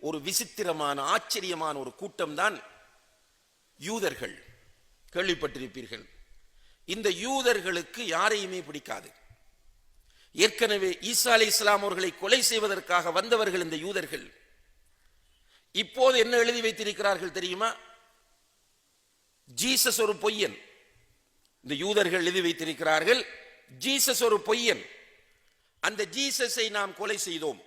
ஒரு விசித்திரமான ஆச்சரியமான ஒரு கூட்டம்தான் யூதர்கள். கேள்விப்பட்டிருப்பீர்கள். இந்த யூதர்களுக்கு யாரையுமே பிடிக்காது. ஏற்கனவே ஈசா அலைஹிஸ்ஸலாம் அவர்களை கொலை செய்வதற்காக வந்தவர்கள் இந்த யூதர்கள். இப்போது என்ன எழுதி வைத்திருக்கிறார்கள் தெரியுமா? ஜீசஸ் ஒரு பொய்யன். இந்த யூதர்கள் எழுதி வைத்திருக்கிறார்கள், ஜீசஸ் ஒரு பொய்யன், அந்த ஜீசஸை நாம் கொலை செய்தோம்.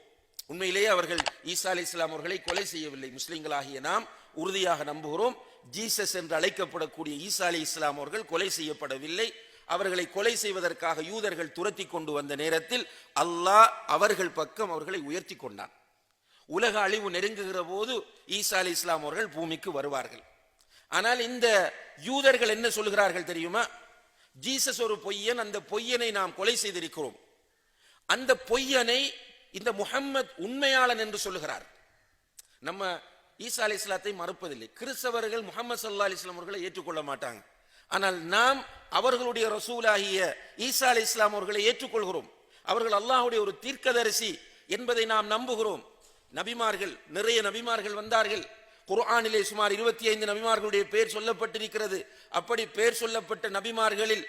உண்மையிலேயே அவர்கள் ஈசா அலைஹிஸ்ஸலாம் அவர்களை கொலை செய்யவில்லை. முஸ்லிம்களாகிய நாம் உறுதியாக நம்புகிறோம், ஜீசஸ் என்று அழைக்கப்படக்கூடிய ஈசா அலைஹிஸ்ஸலாம் அவர்கள் கொலை செய்யப்படவில்லை. அவர்களை கொலை செய்வதற்காக யூதர்கள் துரத்தி கொண்டு வந்த நேரத்தில் அல்லாஹ் அவர்கள் பக்கம் அவர்களை உயர்த்தி கொண்டான். உலக அழிவு நெருங்குகிற போது ஈசா அலைஹிஸ்ஸலாம் அவர்கள் பூமிக்கு வருவார்கள். ஆனால் இந்த யூதர்கள் என்ன சொல்கிறார்கள் தெரியுமா? ஜீசஸ் ஒரு பொய்யன், அந்த பொய்யனை நாம் கொலை செய்திருக்கிறோம். அந்த பொய்யனை இந்த முஹம்மத் உண்மையாளன் என்று சொல்லுகிறார். நம்ம ஈசா அலைஹிஸ்ஸலாத்தை மறுப்பதில்லை. கிறிஸ்தவர்கள் முஹம்மது ஸல்லல்லாஹு அலைஹி வஸல்லம் அவர்களை ஏற்றுக்கொள்ள மாட்டாங்க. ஆனால் நாம் அவர்களுடைய ரசூலாகிய ஈசா அலைஹிஸ்ஸலாம் அவர்களை ஏற்றுக்கொள்கிறோம். அவர்கள் அல்லாஹ்வுடைய ஒரு தீர்க்கதரிசி என்பதை நாம் நம்புகிறோம். நபிமார்கள், நிறைய நபிமார்கள் வந்தார்கள். குர்ஆனிலே சுமார் 25 நபிமார்களுடைய பெயர் சொல்லப்பட்டிருக்கிறது. அப்படி பெயர் சொல்லப்பட்ட நபிமார்களில்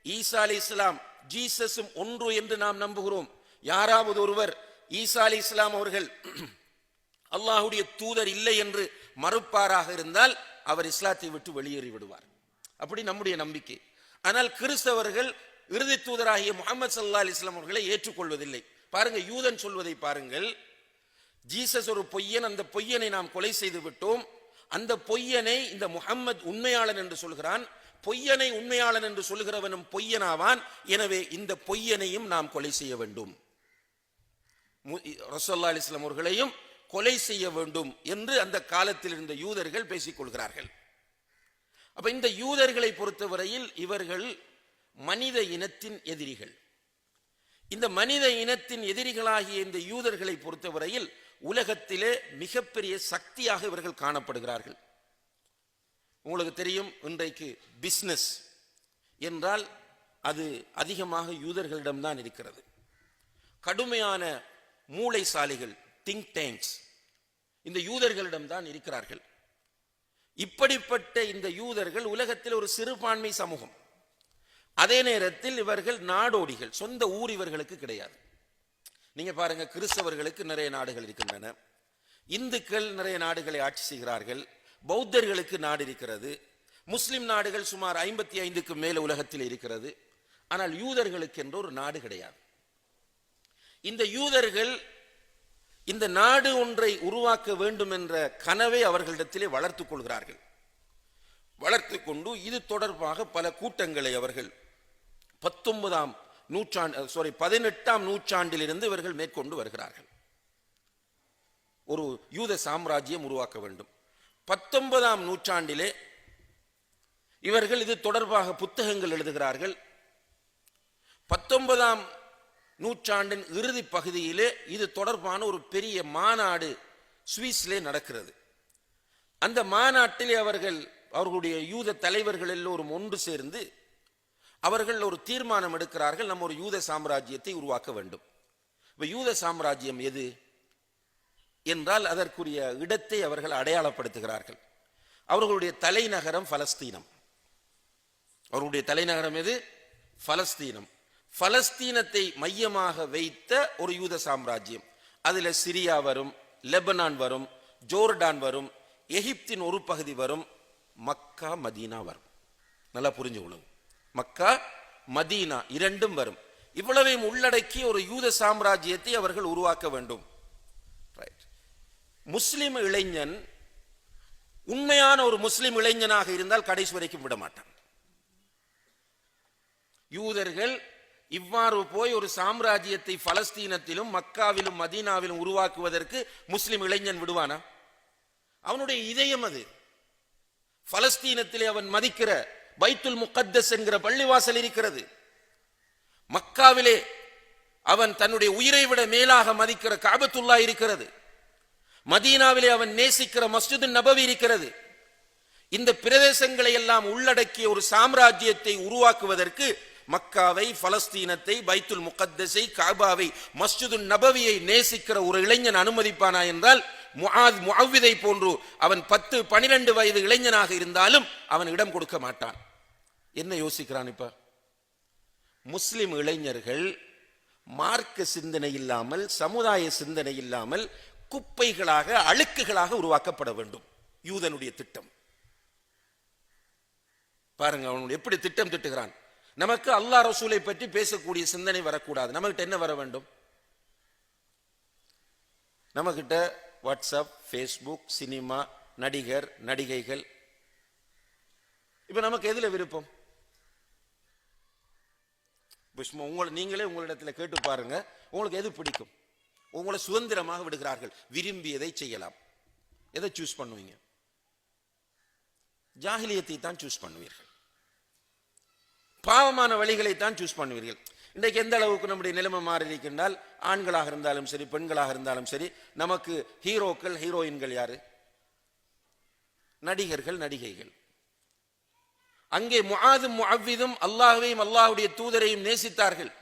ஈசா அலைஹிஸ்ஸலாம் ஜீசஸும் ஒன்று என்று நாம் நம்புகிறோம். யாராவது ஒருவர் ஈசா அலைஹிஸ்ஸலாம் அவர்கள் அல்லாஹ்வுடைய தூதர் இல்லை என்று மறுப்பாராக இருந்தால் அவர் இஸ்லாத்தை விட்டு வெளியேறி விடுவார். அப்படி நம்முடைய நம்பிக்கை. ஆனால் கிறிஸ்தவர்கள் இறுதி தூதராகிய முஹம்மது ஸல்லல்லாஹு அலைஹி வஸல்லம் அவர்களை ஏற்றுக்கொள்வதில்லை. பாருங்க, யூதன் சொல்வதை பாருங்கள். ஜீசஸ் ஒரு பொய்யன், அந்த பொய்யனை நாம் கொலை செய்து விட்டோம். அந்த பொய்யனை இந்த முஹம்மத் உண்மையாளன் என்று சொல்கிறான். பொய்யனை உண்மையாளன் என்று சொல்கிறவனும் பொய்யனாவான். எனவே இந்த பொய்யனையும் நாம் கொலை செய்ய வேண்டும், ரசூலுல்லாஹி ஸல்லல்லாஹு அலைஹி வஸல்லம் அவர்களையும் கொலை செய்ய வேண்டும் என்று அந்த காலத்தில் இருந்த யூதர்கள் பேசிக் கொள்கிறார்கள். அப்ப இந்த யூதர்களை பொறுத்தவரையில் இவர்கள் மனித இனத்தின் எதிரிகள். இந்த மனித இனத்தின் எதிரிகளாகிய இந்த யூதர்களை பொறுத்தவரையில் உலகத்திலே மிகப்பெரிய சக்தியாக இவர்கள் காணப்படுகிறார்கள். உங்களுக்கு தெரியும், இன்றைக்கு பிசினஸ் என்றால் அது அதிகமாக யூதர்களிடம்தான் இருக்கிறது. கடுமையான மூளைசாலிகள், திங்க் டேங்க்ஸ் இந்த யூதர்களிடம்தான் இருக்கிறார்கள். இப்படிப்பட்ட இந்த யூதர்கள் உலகத்தில் ஒரு சிறுபான்மை சமூகம். அதே நேரத்தில் இவர்கள் நாடோடிகள், சொந்த ஊர் இவர்களுக்கு கிடையாது. நீங்க பாருங்க, கிறிஸ்தவர்களுக்கு நிறைய நாடுகள் இருக்கின்றன, இந்துக்கள் நிறைய நாடுகளை ஆட்சி செய்கிறார்கள், பௌத்தர்களுக்கு நாடு இருக்கிறது, முஸ்லிம் நாடுகள் சுமார் 55க்கு மேல உலகத்தில் இருக்கிறது. ஆனால் யூதர்களுக்கு என்ற ஒரு நாடு கிடையாது. இந்த யூதர்கள் இந்த நாடு ஒன்றை உருவாக்க வேண்டும் என்ற கனவை அவர்களிடத்திலே வளர்த்துக் கொள்கிறார்கள். வளர்த்து கொண்டு இது தொடர்பாக பல கூட்டங்களை அவர்கள் 18ஆம் நூற்றாண்டிலிருந்து இவர்கள் மேற்கொண்டு வருகிறார்கள். ஒரு யூத சாம்ராஜ்யம் உருவாக்க வேண்டும். 19ஆம் நூற்றாண்டிலே இவர்கள் இது தொடர்பாக புத்தகங்கள் எழுதுகிறார்கள். 19ஆம் நூற்றாண்டின் இறுதி பகுதியிலே இது தொடர்பான ஒரு பெரிய மாநாடு சுவிஸ்லே நடக்கிறது. அந்த மாநாட்டிலே அவர்களுடைய யூத தலைவர்கள் எல்லோரும் ஒன்று சேர்ந்து அவர்கள் ஒரு தீர்மானம் எடுக்கிறார்கள், நம்ம ஒரு யூத சாம்ராஜ்யத்தை உருவாக்க வேண்டும். இப்ப யூத சாம்ராஜ்யம் எது என்றால் அதற்குரிய இடத்தை அவர்கள் அடையாளப்படுத்துகிறார்கள். அவர்களுடைய தலைநகரம் பலஸ்தீனம். அவர்களுடைய தலைநகரம் எது? பலஸ்தீனம். பலஸ்தீனத்தை மையமாக வைத்த ஒரு யூத சாம்ராஜ்யம். அதுல சிரியா வரும், லெபனான் வரும், ஜோர்டான் வரும், எகிப்தின் ஒரு பகுதி வரும், மக்கா மதீனா வரும். நல்லா புரிஞ்சுக்கணும், மக்கா மதீனா இரண்டும் வரும். இவ்வளவையும் உள்ளடக்கி ஒரு யூத சாம்ராஜ்யத்தை அவர்கள் உருவாக்க வேண்டும். முஸ்லிம் இளைஞன் உண்மையான ஒரு முஸ்லிம் இளைஞனாக இருந்தால் கடைசி வரைக்கும் விட மாட்டான். யூதர்கள் இவ்வாறு போய் ஒரு சாம்ராஜ்யத்தை பலஸ்தீனத்திலும் மக்காவிலும் மதீனாவிலும் உருவாக்குவதற்கு முஸ்லிம் இளைஞன் விடுவானா? அவனுடைய இதயம் அது. பலஸ்தீனத்திலே அவன் மதிக்கிற பைத்துல் முகத்தஸ் என்கிற பள்ளிவாசல் இருக்கிறது. மக்காவிலே அவன் தன்னுடைய உயிரை விட மேலாக மதிக்கிற காபத்துல்லா இருக்கிறது. மதீனாவிலே அவன் நேசிக்கிற மஸ்ஜிது நபவி இருக்கிறது. இந்த பிரதேசங்களை எல்லாம் உள்ளடக்கிய ஒரு சாம்ராஜ்யத்தை உருவாக்குவதற்கு மக்காவை, பலஸ்தீனத்தை, பைத்துல் முகத்தஸை, காபாவை, மஸ்ஜிது நபவியை நேசிக்கிற ஒரு இளைஞன் அனுமதிப்பானா என்றால் முஅவ்விதை போன்று அவன் 10-12 வயது இளைஞனாக இருந்தாலும் அவன் இடம் கொடுக்க மாட்டான். என்ன யோசிக்கிறான்? இப்ப முஸ்லிம் இளைஞர்கள் மார்க்க சிந்தனை இல்லாமல், சமுதாய சிந்தனை இல்லாமல் குப்பைகளாக, அழுக்குகளாக உருவாக்கப்பட வேண்டும். யூதனுடைய திட்டம் பாருங்க, அவன் எப்படி திட்டம் திட்டுகிறான். நமக்கு அல்லாஹ் ரசூலை பற்றி பேசக்கூடிய சிந்தனை வரக்கூடாது. நமக்கிட்ட என்ன வர வேண்டும்? நமக்கிட்ட வாட்ஸ்அப், ஃபேஸ்புக், சினிமா, நடிகர், நடிகைகள். இப்ப நமக்கு எதுல விருப்பம்? நீங்களே உங்களிடத்தில் கேட்டு பாருங்க, உங்களுக்கு எது பிடிக்கும்? உங்களை சுதந்திரமாக விடுகிறார்கள், விரும்பியதை செய்யலாம். எதை சூஸ் பண்ணுவீங்க? ஜாஹிலியத்தை தான் சூஸ் பண்ணுவீர்கள், பாவமான வழிகளை தான் சூஸ் பண்ணுவீர்கள். இன்றைக்கு எந்த அளவுக்கு நம்முடைய நிலைமை மாறி இருக்கின்றால், ஆண்களாக இருந்தாலும் சரி, பெண்களாக இருந்தாலும் சரி, நமக்கு ஹீரோக்கள், ஹீரோயின்கள் யாரு? நடிகர்கள், நடிகைகள். அங்கே முஆதும் முஅவ்விதும் அல்லாஹ்வையும் அல்லாஹ்வுடைய தூதரையும் நேசித்தார்கள்.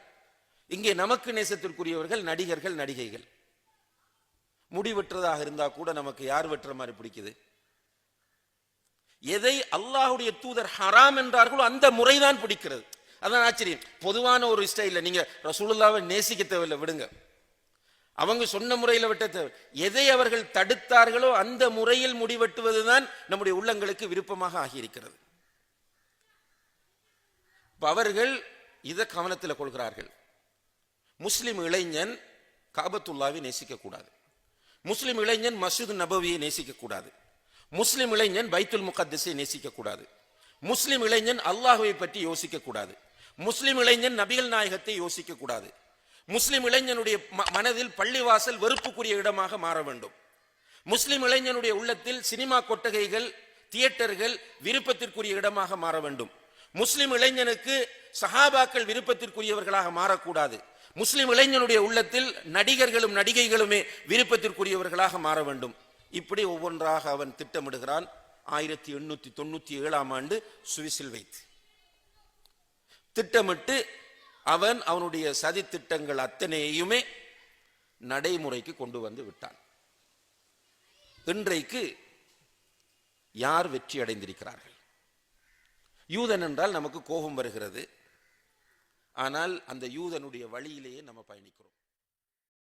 இங்கே நமக்கு நேசத்திற்குரியவர்கள் நடிகர்கள், நடிகைகள். முடி வெட்டுறதாக இருந்தா கூட நமக்கு யார் வெட்டுற மாதிரி பிடிக்குது? எதை அல்லாஹ்வுடைய தூதர் ஹராம் என்றார்களோ அந்த முறைதான் பிடிக்கிறது. அதான் ஆச்சரியம். பொதுவான ஒரு ஸ்டைல நீங்க ரசூலுல்லாஹ்வை நேசிக்க தேவையில்லை, விடுங்க. அவங்க சொன்ன முறையில் வெட்ட தேவை. எதை அவர்கள் தடுத்தார்களோ அந்த முறையில் முடிவெட்டுவதுதான் நம்முடைய உள்ளங்களுக்கு விருப்பமாக ஆகியிருக்கிறது. அவர்கள் இதை கவனத்தில் கொள்கிறார்கள். முஸ்லிம் இளைஞன் காபத்துல்லாவை நேசிக்க கூடாது, முஸ்லிம் இளைஞன் மஸ்ஜித் நபவியை நேசிக்க கூடாது, முஸ்லிம் இளைஞன் பைத்துல் முகத்தஸை நேசிக்க கூடாது, முஸ்லிம் இளைஞன் அல்லாஹ்வை பற்றி யோசிக்க கூடாது, முஸ்லிம் இளைஞன் நபிகள் நாயகத்தை யோசிக்க கூடாது. முஸ்லிம் இளைஞனுடைய மனதில் பள்ளிவாசல் வெறுப்புக்குரிய இடமாக மாற வேண்டும். முஸ்லிம் இளைஞனுடைய உள்ளத்தில் சினிமா கொட்டகைகள், தியேட்டர்கள் விருப்பத்திற்குரிய இடமாக மாற வேண்டும். முஸ்லிம் இளைஞனுக்கு சஹாபாக்கள் விருப்பத்திற்குரியவர்களாக மாறக்கூடாது. முஸ்லிம் இளைஞனுடைய உள்ளத்தில் நடிகர்களும் நடிகைகளுமே விருப்பத்திற்குரியவர்களாக மாற வேண்டும். இப்படி ஒவ்வொன்றாக அவன் திட்டமிடுகிறான். 1897 ஆண்டு சுவிஸில் வைத்து திட்டமிட்டு அவன் அவனுடைய சதி திட்டங்கள் அத்தனையுமே நடைமுறைக்கு கொண்டு வந்து விட்டான். இன்றைக்கு யார் வெற்றி அடைந்திருக்கிறார்கள்? யூதன் என்றால் நமக்கு கோபம் வருகிறது, ஆனால் அந்த யூதனுடைய வழியிலேயே நம்ம பயணிக்கிறோம்.